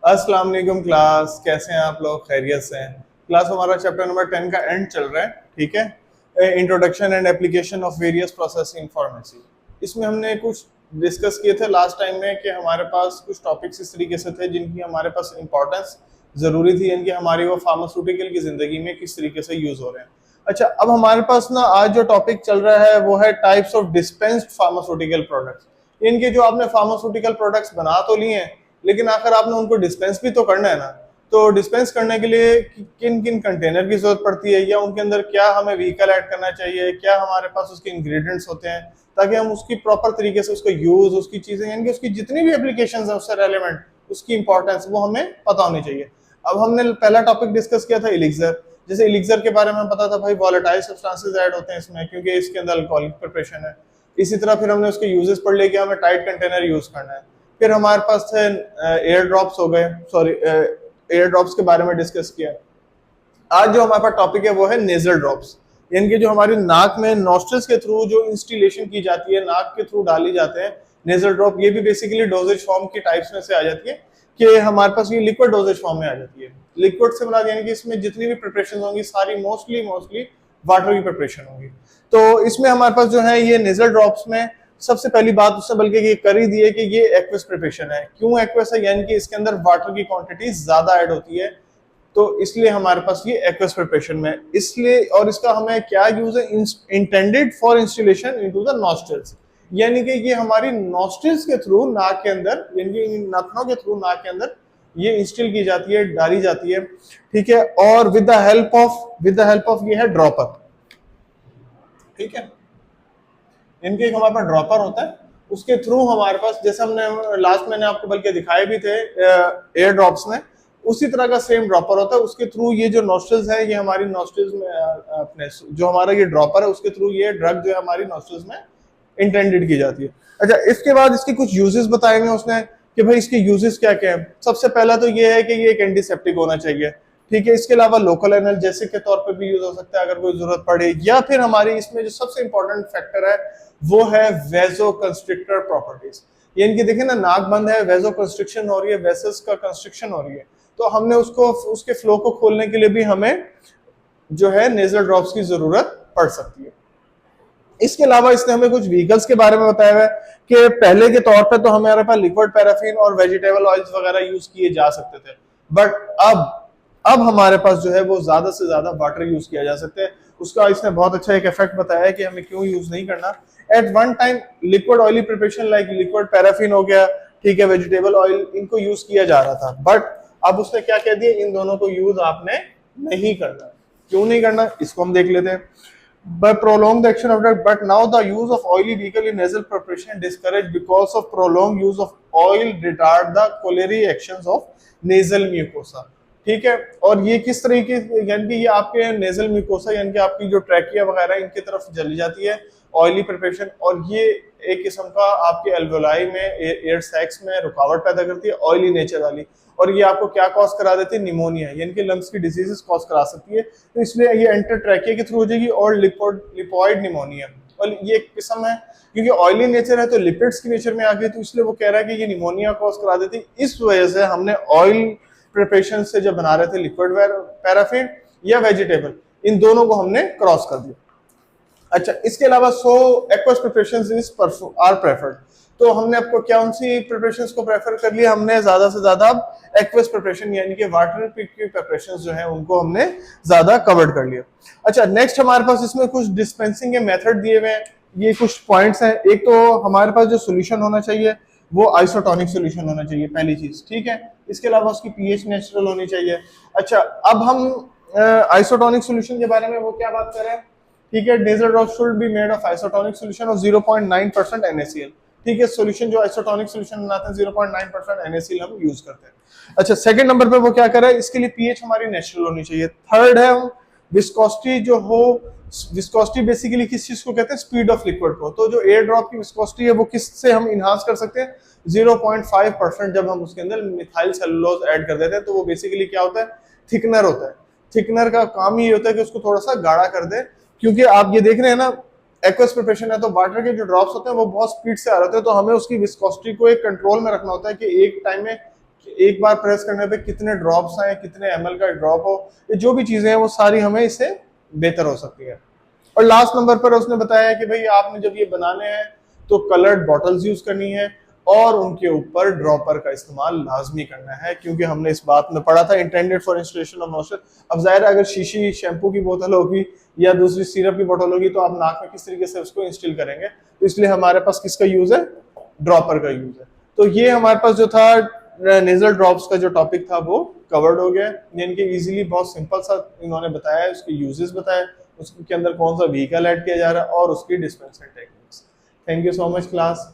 अस्सलाम वालेकुम क्लास, कैसे हैं आप लोग? खैरियत से हैं? क्लास हमारा चैप्टर नंबर 10 का एंड चल रहा है, ठीक है। Introduction and application of various processing pharmacy. इसमें हमने कुछ डिस्कस किए थे लास्ट टाइम में कि हमारे पास कुछ टॉपिक्स इस तरीके से थे जिनकी हमारे पास इंपॉर्टेंस जरूरी थी, इनकी हमारी वो फार्मास्यूटिकल की जिंदगी में किस तरीके से यूज हो रहे हैं। अच्छा, अब हमारे पास ना आज जो टॉपिक चल रहा है वो है types of dispensed pharmaceutical products. इनके जो आपने फार्मास्यूटिकल प्रोडक्ट्स बना तो लिए हैं, लेकिन आखिर आपने उनको डिस्पेंस भी तो करना है ना। तो डिस्पेंस करने के लिए किन किन कंटेनर की जरूरत पड़ती है, या उनके अंदर क्या हमें व्हीकल ऐड करना चाहिए, क्या हमारे पास उसके इंग्रेडिएंट्स होते हैं, ताकि हम उसकी प्रॉपर तरीके से उसको यूज, उसकी चीजें यानी कि उसकी जितनी भी एप्लीकेशंस है उससे रेलेवेंट, उसकी इंपॉर्टेंस वो हमें पता होनी चाहिए। अब हमने पहला टॉपिक डिस्कस किया था एलिक्सर। जैसे एलिक्सर के बारे में पता था भाई, वॉलेटाइल सब्सटेंसेस ऐड होते हैं इसमें क्योंकि इसके अंदर अल्कोहलिक प्रिपरेशन है। इसी तरह फिर हमने उसके यूजेस पढ़ लिए कि हमें टाइट कंटेनर यूज करना है। फिर हमारे पास थे एयर ड्रॉप्स हो गए, सॉरी एयर ड्रॉप्स के बारे में डिस्कस किया। आज जो हमारे पास टॉपिक है वो है नेजल ड्रॉप्स, यानी कि जो हमारी नाक में नॉस्ट्रल्स के थ्रू जो इंस्टिलेशन की जाती है, नाक के थ्रू डाली जाते हैं नेजल ड्रॉप। ये भी बेसिकली डोजेज फॉर्म की टाइप्स में से आ जाती है कि हमारे पास ये लिक्विड डोजेज फॉर्म में आ जाती है। लिक्विड से बना यानी कि इसमें जितनी भी प्रिपरेशन होंगी सारी मोस्टली वाटर की प्रिपरेशन होगी। तो इसमें हमारे पास जो है ये नेजल ड्रॉप्स में सबसे पहली बात उससे बल्कि ये कर ही दी है कि ये एक्वस प्रिपरेशन है। क्यों एक्वस है? यानी कि इसके अंदर वाटर की क्वांटिटी ज्यादा ऐड होती है, तो इसलिए हमारे पास ये एक्वस प्रिपरेशन में इसलिए। और इसका हमें क्या यूज है? Intended for installation into the nostrils, यानी कि ये हमारी नॉस्ट्रल्स के थ्रू नाक के अंदर, यानी कि नाखनों के थ्रू नाक के अंदर ये इंस्टॉल की जाती है, डाली जाती है, ठीक है। और विद द हेल्प ऑफ ये है ड्रॉपर, ठीक है। इनके एक हमारे पास ड्रॉपर होता है, उसके थ्रू हमारे पास, जैसे हमने लास्ट मैंने आपको बल्कि दिखाए भी थे एयर ड्रॉप्स में, उसी तरह का सेम ड्रॉपर होता है। उसके थ्रू ये जो नॉस्ट्रल्स है, ये हमारी नॉस्ट्रल्स में अपने जो हमारा ये ड्रॉपर है उसके थ्रू ये ड्रग जो है हमारी नॉस्ट्रल्स में इंटेंडेड की जाती है। अच्छा, इसके बाद इसके कुछ यूजेस बताए हुए उसने कि भाई इसके यूजेस क्या क्या है। सबसे पहला तो ये है कि ये एक एंटीसेप्टिक होना चाहिए, ठीक है। इसके अलावा लोकल एनाल्जेसिक के तौर पे भी यूज हो सकता है अगर कोई जरूरत पड़े, या फिर हमारी इसमें जो सबसे इंपॉर्टेंट फैक्टर है वो है वेजो कंस्ट्रिक्टर प्रॉपर्टीज। यानी कि देखिए ना, नाक बंद है, वेजो कंस्ट्रिक्शन हो रही है, वेसल्स का कंस्ट्रिक्शन हो रही है, तो हमने उसको उसके फ्लो को खोलने के लिए भी हमें जो है नेजल ड्रॉप्स की जरूरत पड़ सकती है। इसके अलावा इसने हमें कुछ व्हीकल्स के बारे में बताया है कि पहले के तौर पे तो हमारे पास लिक्विड पैराफिन और वेजिटेबल ऑयल्स वगैरह यूज किए जा सकते थे, बट अब हमारे पास जो है वो ज्यादा से ज्यादा वाटर यूज किया जा सकता है। उसका इसने बहुत अच्छा एक इफेक्ट बताया है कि हमें क्यों यूज नहीं करना। At one time liquid oily preparation like liquid paraffin हो गया, ठीक है, वेजिटेबल ऑयल, इनको यूज किया जा रहा था, बट अब उसने क्या कह दिया, इन दोनों को यूज आपने नहीं करना। क्यों नहीं करना, इसको हम देख लेते हैं। By prolonged action of drug, but now the use of oily vehicle in nasal preparation discouraged because of prolonged use of oil retard the collary actions of nasal mucosa, ठीक है। और ये किस तरीके, यानी कि ये आपके नेजल म्यूकोसा यानी कि आपकी जो ट्रैकिया वगैरह इनकी तरफ जली जाती है ऑयली प्रिपरेशन, और ये एक किस्म का आपके एल्वेलाई में एयर सैक्स में रुकावट पैदा करती है ऑयली नेचर वाली, और ये आपको क्या कॉज करा देती है? निमोनिया, यानी कि लंग्स की डिजीजेस कॉज करा सकती है। तो इसलिए ये एंटर ट्रैकिया के थ्रू हो जाएगी और लिपॉइड निमोनिया, और ये एक किस्म है क्योंकि ऑयली नेचर है तो लिपिड्स की नेचर में आ गई, तो इसलिए वो कह रहा है कि ये निमोनिया कॉज करा देती है। इस वजह से हमने ऑयल प्रिपरेशन से जब बना रहे थे लिक्विड पैराफिन या वेजिटेबल, इन दोनों को हमने क्रॉस कर दिया। अच्छा, इसके अलावा aqueous preparations is are preferred, तो हमने आपको क्या उनसी प्रिपरेशंस को प्रेफर कर लिया, हमने ज्यादा से ज्यादा एक्वस प्रिपरेशन यानी कि वाटर की प्रिपरेशंस जो है उनको हमने ज्यादा कवर्ड कर लिया। अच्छा, नेक्स्ट हमारे पास इसमें कुछ डिस्पेंसिंग के मेथड दिए हुए हैं, ये कुछ पॉइंट्स हैं। एक तो हमारे पास जो सोल्यूशन होना चाहिए वो आइसोटोनिक सोल्यूशन होना चाहिए, पहली चीज, ठीक है। इसके अलावा उसकी पीएच नेचुरल होनी चाहिए। अच्छा, अब हम आइसोटोनिक सोल्यूशन के बारे में वो क्या बात कर रहे हैं, ठीक है। Nasal drop should be made of isotonic solution of 0.9% NaCl, ठीक है। सॉल्यूशन जो आइसोटोनिक सॉल्यूशन बनाते हैं 0.9% NaCl हम यूज करते हैं। अच्छा, सेकंड नंबर पे वो क्या कर रहा है, इसके लिए पीएच हमारी नेचुरल होनी चाहिए। थर्ड है विस्कोसिटी जो हो, विस्कोसिटी बेसिकली किस चीज को कहते हैं? स्पीड ऑफ लिक्विड को। तो जो एयर ड्रॉप की विस्कोसिटी है वो किससे हम इनहांस कर सकते हैं? 0.5% जब हम उसके अंदर मिथाइल सेलुलोज ऐड कर देते हैं, तो वो बेसिकली क्या होता है? थिकनर होता है। थिकनर का काम ही होता है कि उसको थोड़ा सा गाढ़ा कर दे, क्योंकि आप ये देख रहे हैं ना, एक्वस प्रिपरेशन है तो वाटर के जो ड्रॉप्स होते हैं वो बहुत स्पीड से आ रहे होते हैं, तो हमें उसकी विस्कोसिटी को एक कंट्रोल में रखना होता है कि एक टाइम में एक बार प्रेस करने पे कितने ड्रॉप्स आए, कितने ml का ड्रॉप हो, ये जो भी चीजें हैं वो सारी हमें इससे बेहतर हो सकती है। और लास्ट नंबर पर उसने बताया कि भाई आपने जब ये बनाने हैं तो कलर्ड बॉटल्स यूज करनी है और उनके ऊपर ड्रॉपर का इस्तेमाल लाजमी करना है, क्योंकि हमने इस बात में पढ़ा था intended for installation of nostril. अब जाहिर है अगर शीशी शैम्पू की बोतल होगी या दूसरी सिरप की बोतल होगी तो आप नाक में किस तरीके से उसको इंस्टॉल करेंगे, तो इसलिए हमारे पास किसका यूज है, ड्रॉपर का यूज है। तो ये हमारे पास जो था नेजल ड्रॉप्स का जो टॉपिक था वो कवर्ड हो गया, यानी कि इजीली बहुत सिंपल सा इन्होंने बताया, उसके यूजेस बताए, उसके अंदर कौन सा व्हीकल ऐड किया जा रहा है और उसकी dispensing techniques. Thank you so much class.